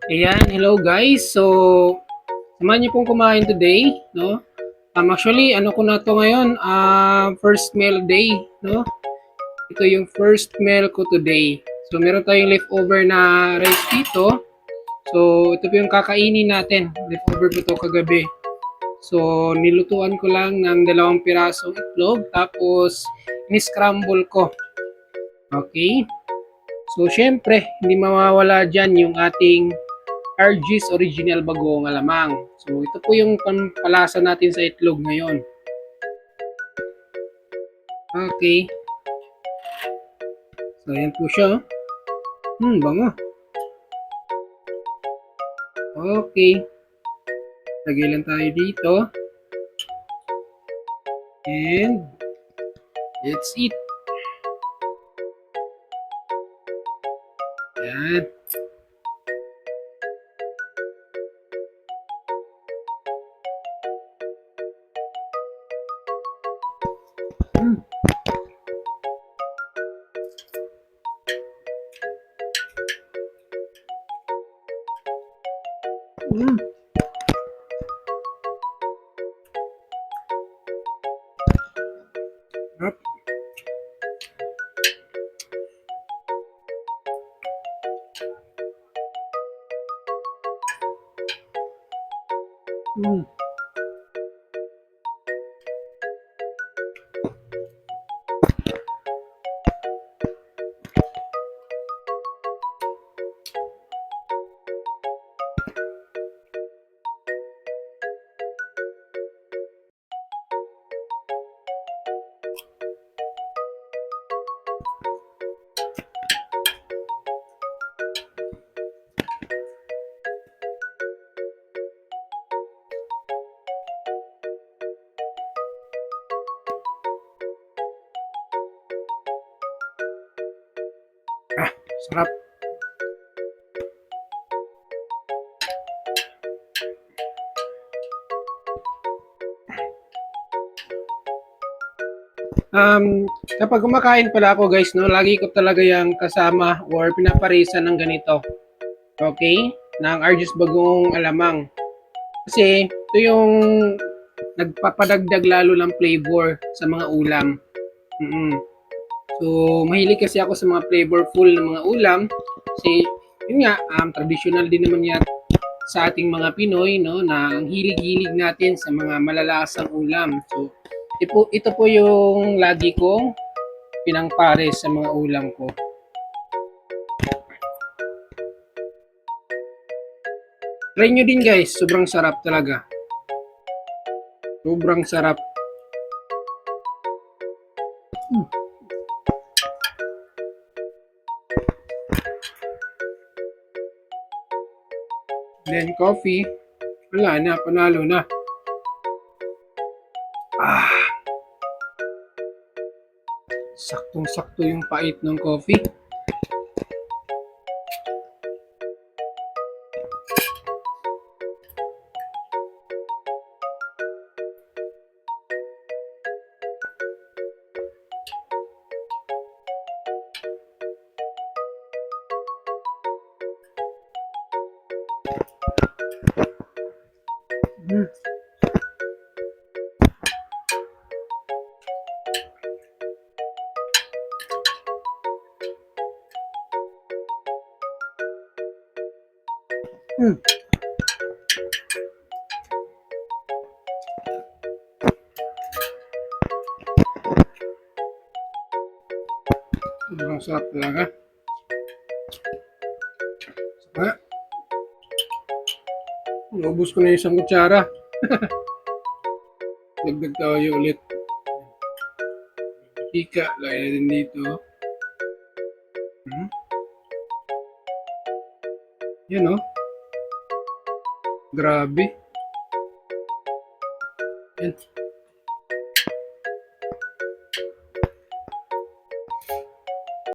Ayan, hello guys. So, samahan niyo pong kumain today, no? Actually, ano ko na to ngayon, first meal day, no? Ito yung first meal ko today. So, meron tayong leftover na rice dito. So, ito po yung kakainin natin. Leftover po to kagabi. So, nilutuan ko lang ng 2 pirasong itlog, tapos ni-scramble ko. Okay? So, syempre, hindi mawawala dyan yung ating RG's Original Bagoong Alamang. So, ito po yung pampalasa natin sa itlog ngayon. Okay. So, ayan po siya. Bango. Okay. Lagay lang tayo dito. And, let's eat. Ayan. Hmm. Mm. Sarap. Mm. Sarap. Kapag kumakain pala ako guys, no, lagi ko talaga yung kasama or pinaparisan ng ganito. Okay? Ng RG's Bagong Alamang. Kasi ito yung nagpapadagdag lalo ng flavor sa mga ulam. Mm. So, mahilig kasi ako sa mga flavorful na mga ulam. Kasi, yun nga, traditional din naman yan sa ating mga Pinoy, no, na ang hilig-hilig natin sa mga malalasang ulam. So, ito po yung lagi kong pinangpare sa mga ulam ko. Try nyo din guys, sobrang sarap talaga. Sobrang sarap. Then coffee, wala na, panalo na. Saktong-sakto yung pait ng coffee. Mm. Mm. Sobrang sarap talaga. Saka, naubos ko na yung isang kutsara. Dagdag tayo ulit. Ika, lagay na din dito. Yan oh. Grabe. Yan.